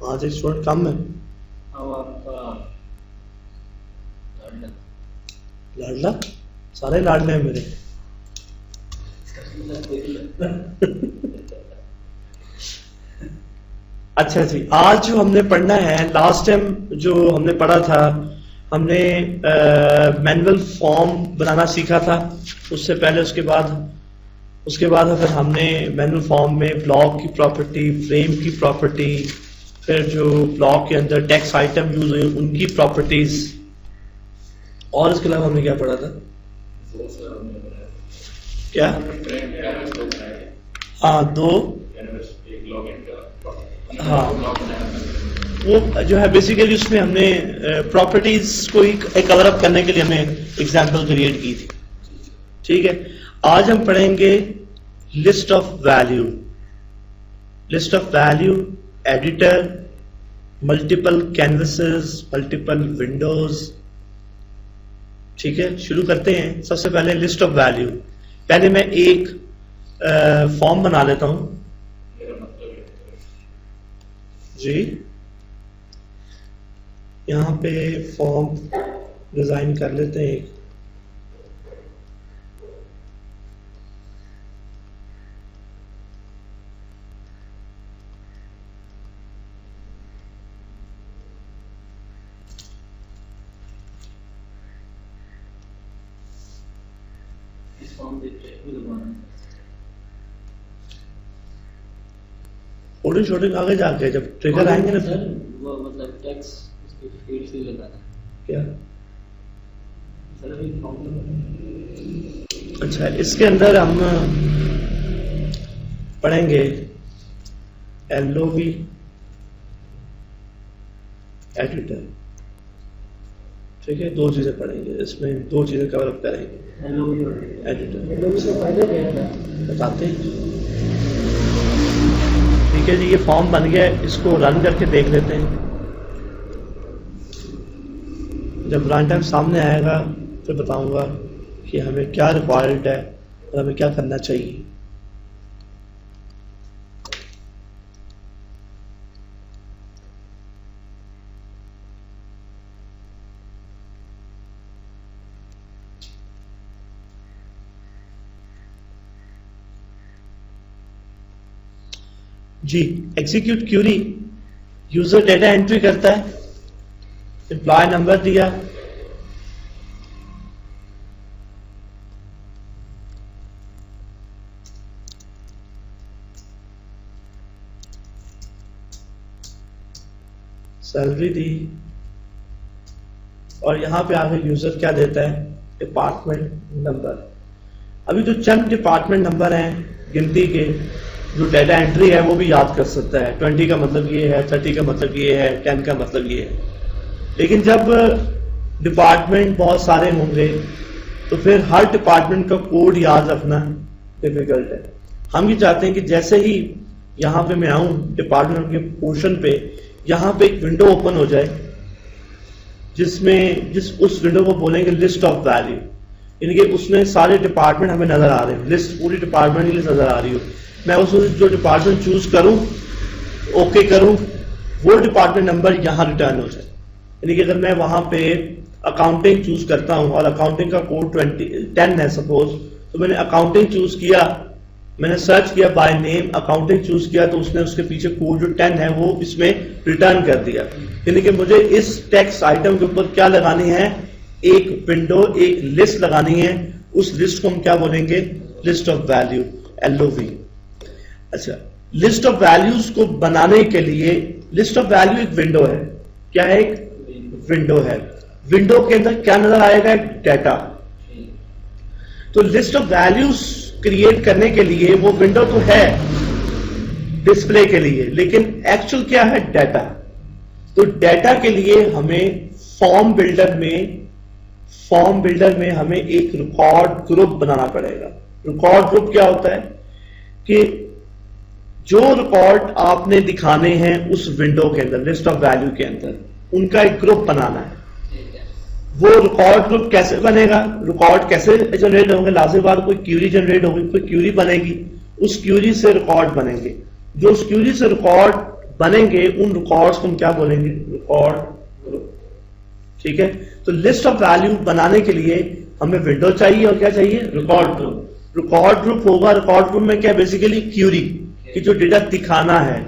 आज एक स्टूडेंट कम है। अब आपका लाडला, सारे लाडले हैं मेरे। अच्छा जी, आज जो हमने पढ़ना है, लास्ट टाइम जो हमने पढ़ा था, हमने मैनुअल फॉर्म बनाना सीखा था। उससे पहले उसके बाद अगर हमने मैनुअल फॉर्म में ब्लॉक की प्रॉपर्टी, फ्रेम की प्रॉपर्टी, फिर जो ब्लॉक के अंदर टेक्स्ट आइटम यूज हुए उनकी प्रॉपर्टीज, और इसके अलावा हमने क्या पढ़ा था? क्या? हाँ, दो, हाँ, वो जो है बेसिकली उसमें हमने प्रॉपर्टीज को एक कवर अप करने के लिए हमें एग्जांपल क्रिएट की थी। ठीक है, आज हम पढ़ेंगे list of value. List of value, editor, multiple canvases, multiple Windows. ठीक है, शुरू करते हैं। सबसे पहले लिस्ट ऑफ वैल्यू। पहले मैं एक फॉर्म बना लेता हूं जी। यहां पे फॉर्म डिजाइन कर लेते हैं एक। कोडिंग शॉटिंग आगे जाके जब ट्रिगर आएंगे ना, सर वो मतलब टेक्स्ट इसके फील्ड से लगाना क्या? सर अभी फॉर्म। अच्छा, इसके अंदर हम पढ़ेंगे LOV एडिटर। ठीक है, दो चीजें पढ़ेंगे इसमें, दो चीजें कवर अप करेंगे। एडिटर से पहले क्या था? बताते हैं। ठीक है जी, ये फॉर्म बन गया है, इसको रन करके देख लेते हैं। जब रन टाइम सामने आएगा तो बताऊंगा कि हमें क्या रिक्वायर्ड है और हमें क्या करना चाहिए। जी, execute query user data entry करता है, एम्प्लॉय नंबर दिया, सैलरी दी, और यहां पे आगे यूजर क्या देता है? Department number. अभी जो चंद डिपार्टमेंट नंबर हैं गिनती के, जो डेटा एंट्री है वो भी याद कर सकता है। 20 का मतलब ये है, 30 का मतलब ये है, 10 का मतलब ये है। लेकिन जब डिपार्टमेंट बहुत सारे होंगे तो फिर हर डिपार्टमेंट का कोड याद रखना डिफिकल्ट है। हम ये चाहते हैं कि जैसे ही यहाँ पे मैं आऊं डिपार्टमेंट के पोर्शन पे, यहाँ पे एक विंडो ओपन हो जाए उस विंडो को बोलेंगे लिस्ट ऑफ वैल्यू, यानी कि उसमें सारे डिपार्टमेंट हमें नजर आ रहे हैं, लिस्ट पूरी डिपार्टमेंट की लिस्ट नजर आ रही हो। मैं उस जो डिपार्टमेंट चूज करूं, ओके करूं, वो डिपार्टमेंट नंबर यहां रिटर्न हो जाए। यानी कि अगर मैं वहां पे अकाउंटिंग चूज करता हूं और अकाउंटिंग का कोड 10 है सपोज, तो मैंने अकाउंटिंग चूज किया, मैंने सर्च किया बाय नेम, अकाउंटिंग चूज किया, तो उसने उसके पीछे कोड जो 10 है वो इसमें रिटर्न कर दिया। यानी कि मुझे इस टेक्स्ट आइटम के ऊपर क्या लगानी है? एक विंडो, एक लिस्ट लगानी है। उस लिस्ट को हम क्या बोलेंगे? List of value, LOV। अच्छा, लिस्ट ऑफ वैल्यूज को बनाने के लिए, लिस्ट ऑफ वैल्यू एक विंडो है। क्या है? एक विंडो है। विंडो के अंदर क्या नजर आएगा? डेटा। तो लिस्ट ऑफ वैल्यूज क्रिएट करने के लिए वो विंडो तो है डिस्प्ले के लिए, लेकिन एक्चुअल क्या है? डेटा। तो डेटा के लिए हमें फॉर्म बिल्डर में हमें एक रिकॉर्ड ग्रुप बनाना पड़ेगा। रिकॉर्ड ग्रुप क्या होता है कि जो रिकॉर्ड आपने दिखाने हैं उस विंडो के अंदर, लिस्ट ऑफ वैल्यू के अंदर, उनका एक ग्रुप बनाना है। वो रिकॉर्ड ग्रुप कैसे बनेगा? रिकॉर्ड कैसे जनरेट होंगे? लाजिम बात, कोई क्यूरी जनरेट होगी, कोई क्यूरी बनेगी, उस क्यूरी से रिकॉर्ड बनेंगे। जो उस क्यूरी से रिकॉर्ड बनेंगे उन रिकॉर्ड्स को हम क्या बोलेंगे, रिकॉर्ड ग्रुप। ठीक है, तो लिस्ट ऑफ वैल्यू बनाने के लिए हमें विंडो चाहिए और क्या चाहिए, रिकॉर्ड ग्रुप। रिकॉर्ड ग्रुप होगा, रिकॉर्ड ग्रुप में क्या बेसिकली क्यूरी कि जो डेटा दिखाना है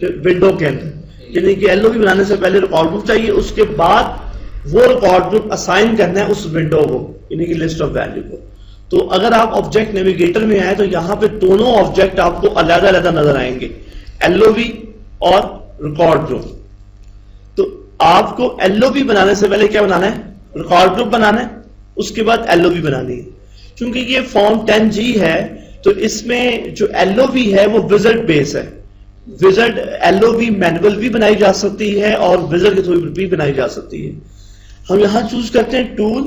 विंडो के अंदर, यानी कि एलओवी बनाने से पहले रिकॉर्ड ग्रुप चाहिए, उसके बाद वो रिकॉर्ड ग्रुप असाइन करना है उस विंडो को, यानी कि लिस्ट ऑफ वैल्यू को। तो अगर आप ऑब्जेक्ट नेविगेटर में आए तो यहां पे दोनों ऑब्जेक्ट आपको अलग अलग नजर आएंगे, एलओवी और रिकॉर्ड ग्रुप। तो आपको एलओवी बनाने से पहले क्या बनाना है, रिकॉर्ड ग्रुप बनाना है, उसके बाद एलओवी बनानी है। क्योंकि ये फॉर्म 10G है तो इसमें जो एलओवी है वो विजिट बेस है। विजिट एलओवी मैनुअल भी बनाई जा सकती है और विजिट के थ्रू भी बनाई जा सकती है। हम यहां चूज करते हैं टूल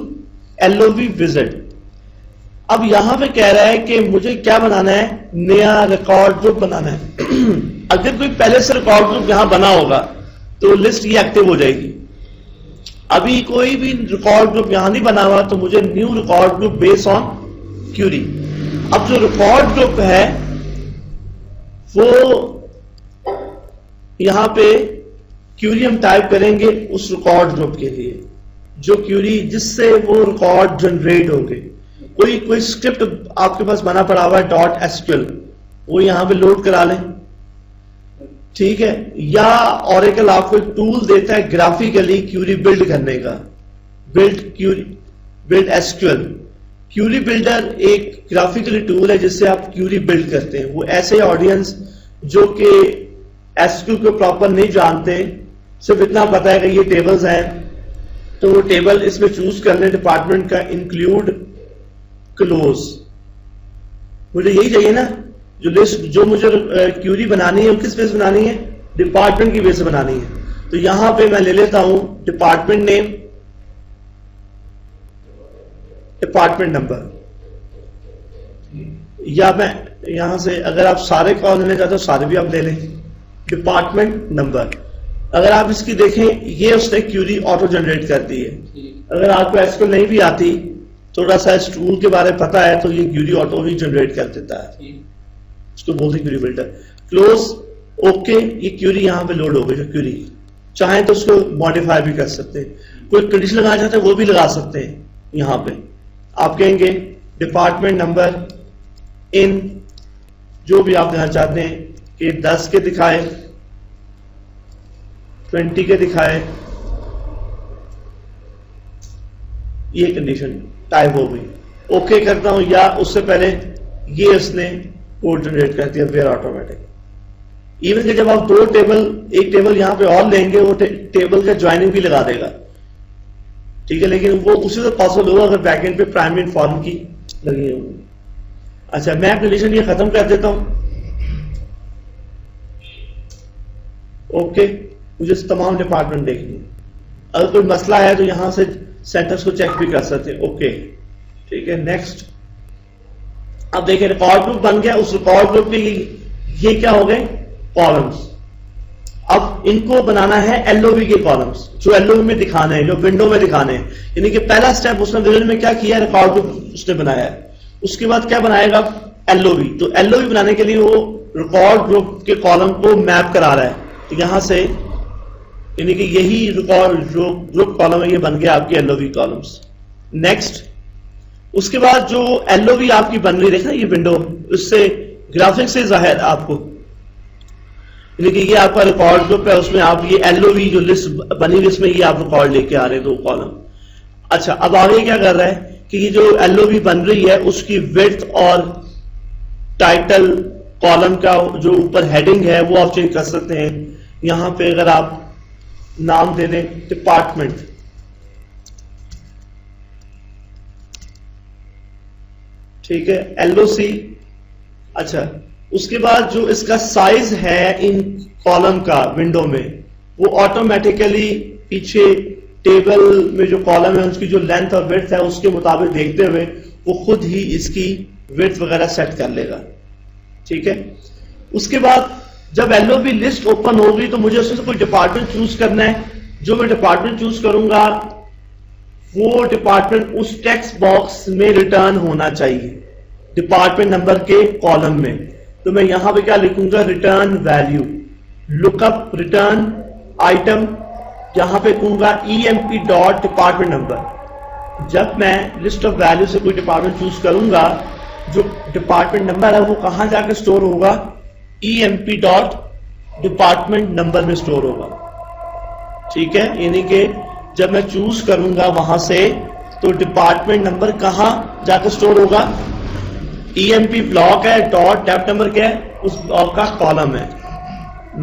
एलओवी विजिट। अब यहां पे कह रहा है कि मुझे क्या बनाना है, नया रिकॉर्ड ग्रुप बनाना है। अगर कोई पहले से रिकॉर्ड ग्रुप यहां बना होगा तो लिस्ट ये एक्टिव हो जाएगी। अभी कोई भी रिकॉर्ड ग्रुप यहां नहीं बना हुआ तो मुझे new record group based on query. अब जो रिकॉर्ड ग्रुप है वो यहां पे क्यूरी हम टाइप करेंगे उस रिकॉर्ड ग्रुप के लिए, जो क्यूरी जिससे वो रिकॉर्ड जनरेट होंगे। कोई स्क्रिप्ट आपके पास बना पड़ा हुआ है .SQL, वो यहां पे लोड करा लें। ठीक है, या ऑरेकल आपको एक टूल देता है ग्राफिकली क्यूरी बिल्ड करने का, बिल्ड एसक्यूएल। क्यूरी बिल्डर एक ग्राफिकली टूल है जिससे आप क्यूरी बिल्ड करते हैं। वो ऐसे ऑडियंस जो कि एसक्यूएल को प्रॉपर नहीं जानते, सिर्फ इतना पता है कि ये टेबल्स हैं तो वो टेबल इसमें चूज कर लें डिपार्टमेंट का इंक्लूड क्लोज। मुझे यही चाहिए ना, जो लिस्ट जो मुझे क्यूरी बनानी है वो किस बेस बनानी है, डिपार्टमेंट की बेस बनानी है। तो यहां पे मैं ले लेता हूं डिपार्टमेंट नेम, डिपार्टमेंट नंबर, या मैं यहां से अगर आप सारे कॉल लेना चाहते हो सारे भी आप ले लें, डिपार्टमेंट नंबर। अगर आप इसकी देखें ये उसने क्यूरी ऑटो जनरेट कर दी है। अगर आपको एसक्यूएल नहीं भी आती, थोड़ा सा इस टूल के बारे में पता है तो ये क्यूरी ऑटो ही जनरेट कर देता है, इसको बोलते क्यूरी बिल्डर। क्लोज, ओके, ये क्यूरी यहां पे लोड हो गई। जो क्यूरी चाहे तो उसको मॉडिफाई भी कर सकते हैं, कोई कंडीशन लगाना चाहते हैं वो भी लगा सकते हैं। यहां पे आप कहेंगे डिपार्टमेंट नंबर इन, जो भी आप देना चाहते हैं कि 10 के दिखाए, 20 के दिखाए, ये कंडीशन टाइप हो गई। ओके करता हूं, या उससे पहले ये उसने कोड जनरेट कर दिया वेयर ऑटोमेटिक। इवन कि जब आप दो टेबल, एक टेबल यहां पे और लेंगे वो टेबल का ज्वाइनिंग भी लगा देगा। ठीक है, लेकिन वो उसी से पॉसिबल होगा अगर बैकएंड पे प्राइमरी एंड फॉर्म की लगी होगी। अच्छा, मैं कंडीशन ये खत्म कर देता हूं। ओके, मुझे तमाम डिपार्टमेंट देखनी है। अगर कोई मसला है तो यहां से सेंटर्स को चेक भी कर सकते हैं। ओके, ठीक है, नेक्स्ट। अब देखिए रिकॉर्ड ग्रुप बन गया। उस रिकॉर्ड ग्रुप के ये क्या हो गए, कॉलम्स। अब इनको बनाना है एलओवी के कॉलम्स, जो एलओवी में दिखाने हैं, जो विंडो में दिखाने हैं। यानी कि पहला स्टेप उसने विंडो में क्या किया, रिकॉर्ड ग्रुप उसने बनाया है। उसके बाद क्या बनाएगा, एलओवी। तो एलओवी बनाने के लिए वो रिकॉर्ड ग्रुप के कॉलम को मैप करा रहा है। तो यहां से यानी कि यही रिकॉर्ड जो ग्रुप कॉलम है ये बन गया आपके एलओवी कॉलम्स। नेक्स्ट, उसके बाद जो एलओवी आपकी बन रही, देखना ये विंडो, उससे ग्राफिक से जाहिर आपको, यानी कि ये आपका रिकॉर्ड ग्रुप है, उसमें आप ये एलओवी जो लिस्ट बनी हुई इसमें ये आप रिकॉर्ड लेके आ रहे हैं, दो कॉलम। अच्छा, अब आगे क्या कर रहा है कि ये जो एलओवी बन रही है उसकी विड्थ और टाइटल कॉलम का जो ऊपर हेडिंग है वो आप चेंज कर सकते हैं। यहां पे अगर आप नाम दे दें डिपार्टमेंट, ठीक है, एलओसी। अच्छा, उसके बाद जो इसका साइज है इन कॉलम का विंडो में, वो ऑटोमेटिकली पीछे टेबल में जो कॉलम है उसकी जो लेंथ और विड्थ है उसके मुताबिक देखते हुए वो खुद ही इसकी विड्थ वगैरह सेट कर लेगा। ठीक है, उसके बाद जब एलओवी लिस्ट ओपन होगी तो मुझे उसमें से कोई डिपार्टमेंट चूज करना है। जो मैं डिपार्टमेंट चूज करूंगा वो डिपार्टमेंट उस टेक्स्ट बॉक्स में रिटर्न होना चाहिए, डिपार्टमेंट नंबर के कॉलम में। तो मैं यहां पे क्या लिखूंगा, return value. Lookup return item, यहां पे कहूंगा emp डॉट डिपार्टमेंट नंबर। जब मैं लिस्ट ऑफ वैल्यू से कोई डिपार्टमेंट चूज करूंगा, जो डिपार्टमेंट नंबर है वो कहां जाकर स्टोर होगा, emp डॉट डिपार्टमेंट नंबर में स्टोर होगा। ठीक है, यानी कि जब मैं चूज करूंगा वहां से, तो डिपार्टमेंट नंबर कहां जाकर स्टोर होगा, emp ब्लॉक है, डॉट डेप्थ नंबर क्या है, उस ब्लॉक का कॉलम है।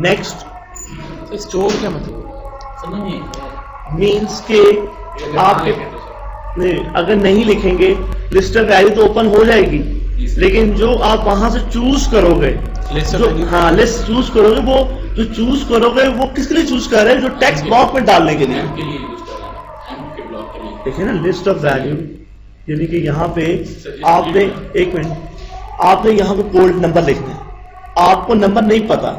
नेक्स्ट, तो स्टोर क्या मतलब? समझ नहीं आया। मीन्स के आपके नहीं, अगर नहीं लिखेंगे लिस्ट ऑफ वैल्यू तो ओपन हो जाएगी, लेकिन जो आप वहां से चूज करोगे, List of जो value? हाँ लिस्ट चूज करोगे, वो जो चूज करोगे वो किसके लिए चूज कर रहे हैं, जो टेक्स्ट बॉक्स में डालने के लिए। एम के लिए यूज कर रहा है, एम के ब्लॉक के लिए। देखिए ना, लिस्ट ऑफ वैल्यू, यानी कि यहाँ पे आपने, एक मिनट, आपने यहाँ पे कोड नंबर लिखना है, आपको नंबर नहीं पता,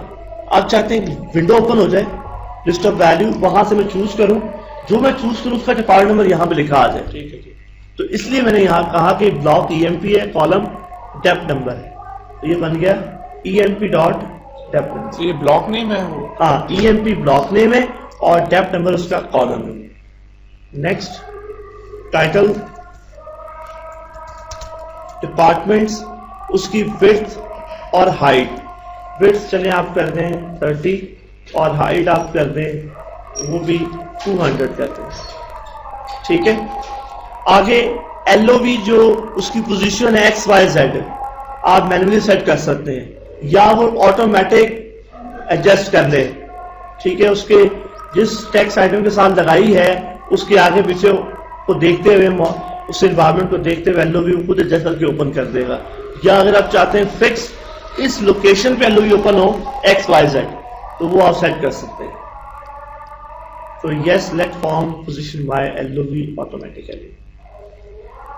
आप चाहते हैं विंडो ओपन हो जाए, लिस्ट ऑफ वैल्यू, वहां से मैं चूज करूं, जो मैं चूज करूं उसका डिपार्टमेंट नंबर यहाँ पे लिखा आ जाए। ठीक है, ठीक। तो इसलिए मैंने यहाँ कहा कि ब्लॉक emp है, कॉलम डेप्थ नंबर है, तो ये बन गया emp डॉट डेप्थ नंबर। तो ये ब्लॉक नेम है वो? हाँ, emp ब्लॉक नेम है और डेप्थ नंबर उसका कॉलम है। नेक्स्ट, टाइटल, डिपार्टमेंट्स, उसकी विड्थ और हाइट। विड्थ चले आप कर दें 30 और हाइट आप कर दें वो भी 200 कर दें। ठीक है, आगे LOV जो उसकी पोजीशन है XYZ, आप मैन्युअली सेट कर सकते हैं या वो ऑटोमेटिक एडजस्ट कर ले। ठीक है, उसके जिस टेक्स्ट आइटम के साथ लगाई है उसके आगे पीछे को देखते हुए, उस एनवायरनमेंट को देखते हुए LOV को खुद एडजस्ट करके ओपन कर देगा। या अगर आप चाहते हैं फिक्स इस लोकेशन पे LOV ओपन हो XYZ, तो वो आप सेट कर सकते हैं। तो yes, let form position by LOV automatically.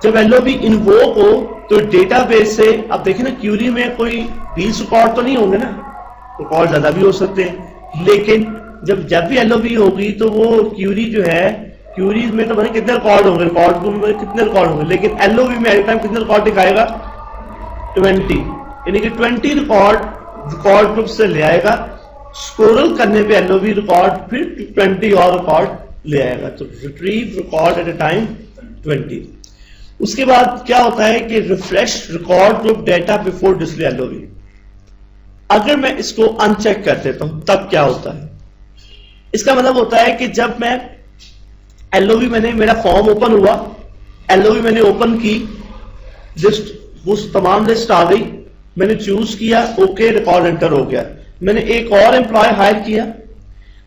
जब LOV इन्वोक हो तो डेटाबेस से, अब देखें ना, क्यूरी में कोई 20 रिकॉर्ड तो नहीं होंगे ना, रिकॉर्ड ज्यादा भी हो सकते हैं, लेकिन जब भी LOV होगी तो वो क्यूरी जो है, क्यूरीज में तो बने कितने रिकॉर्ड होंगे, रिकॉर्ड में कितने रिकॉर्ड होंगे, लेकिन LOV में एट टाइम कितने रिकॉर्ड दिखाएगा, 20, यानी कि 20 रिकॉर्ड ग्रुप से ले आएगा। स्क्रॉल करने पे LOV रिकॉर्ड फिर 20 और रिकॉर्ड ले आएगा, तो retrieve record at a time 20। उसके बाद क्या होता है कि refresh record group data before display LOV। अगर मैं इसको अनचेक कर देता हूं तब क्या होता है, इसका मतलब होता है कि जब मैं LOV, मैंने मेरा फॉर्म ओपन हुआ, LOV मैंने ओपन की, लिस्ट, वो तमाम लिस्ट आ गई, मैंने चूज किया, ओके, रिकॉर्ड एंटर हो गया, मैंने एक और एम्प्लॉय हायर किया।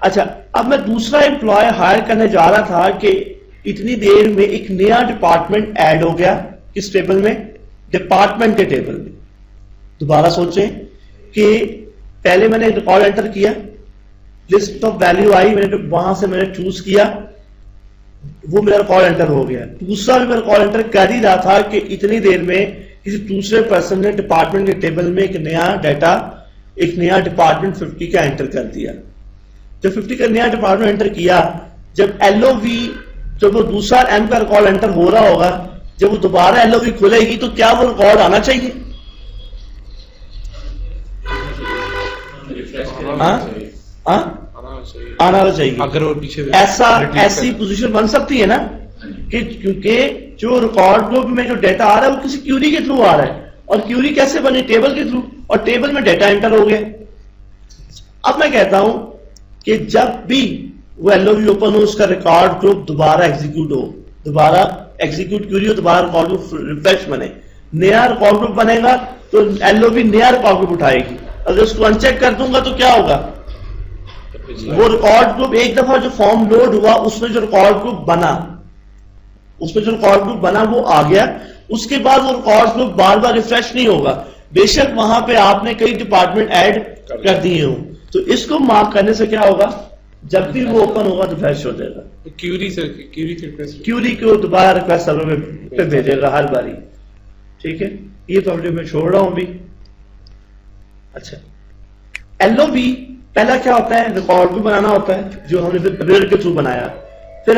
अच्छा, अब मैं दूसरा एम्प्लॉय हायर करने जा रहा था कि इतनी देर में एक नया डिपार्टमेंट ऐड हो गया, किस टेबल में, डिपार्टमेंट के टेबल में। दोबारा सोचें कि पहले मैंने रिकॉर्ड एंटर किया, लिस्ट ऑफ वैल्यू आई, मैंने वहां से मैंने चूज किया, वो मेरा रिकॉर्ड एंटर हो गया। दूसरा भी मैं रिकॉर्ड एंटर कर ही रहा था कि इतनी देर में किसी दूसरे पर्सन ने डिपार्टमेंट के टेबल में एक नया डाटा, एक नया डिपार्टमेंट 50 का एंटर कर दिया। जब 50 का नया डिपार्टमेंट एंटर किया, जब LOV, जब वो दूसरा M का रिकॉर्ड एंटर हो रहा होगा, जब वो दोबारा LOV खुलेगी तो क्या वो रिकॉर्ड आना चाहिए? हाँ, आना चाहिए। अगर वो पीछे ऐसी पोजीशन बन सकती है ना, कि क्योंकि जो रिकॉर्ड ग्रुप में जो डाटा आ रहा है वो किसी क्यूरी के थ्रू आ रहा है, और क्यूरी कैसे बनी, टेबल के थ्रू, और टेबल में डाटा एंटर हो गया। अब मैं कहता हूं कि जब भी वो LOV ओपन हो, उसका रिकॉर्ड ग्रुप दोबारा एग्जीक्यूट हो, दोबारा एग्जीक्यूट क्यूरी हो, दोबारा रिकॉर्ड ग्रुप रिफ्रेश बने, नया रिकॉर्ड ग्रुप बनेगा, तो LOV नया रिकॉर्ड ग्रुप उठाएगी। अगर उसको अनचेक कर दूंगा तो क्या होगा, वो रिकॉर्ड ग्रुप, एक दफा जो फॉर्म लोड हुआ उसमें जो रिकॉर्ड ग्रुप बना, वो आ गया। उसके बाद वो रिकॉर्ड ग्रुप बार बार रिफ्रेश नहीं होगा, बेशक वहां पे आपने कई डिपार्टमेंट ऐड कर दिए हो। तो इसको मार्क करने से क्या होगा, जब भी वो ओपन होगा तो रिफ्रेश हो जाएगा। क्यूरी को दोबारा रिक्वेस्ट सर्वर पे भेजेगा हर बारी। ठीक है, ये प्रॉब्लम मैं छोड़ रहा हूं अभी। अच्छा, LOV पहला क्या होता है, रिकॉर्ड भी बनाना होता है, जो हमने फिर के थ्रू बनाया, फिर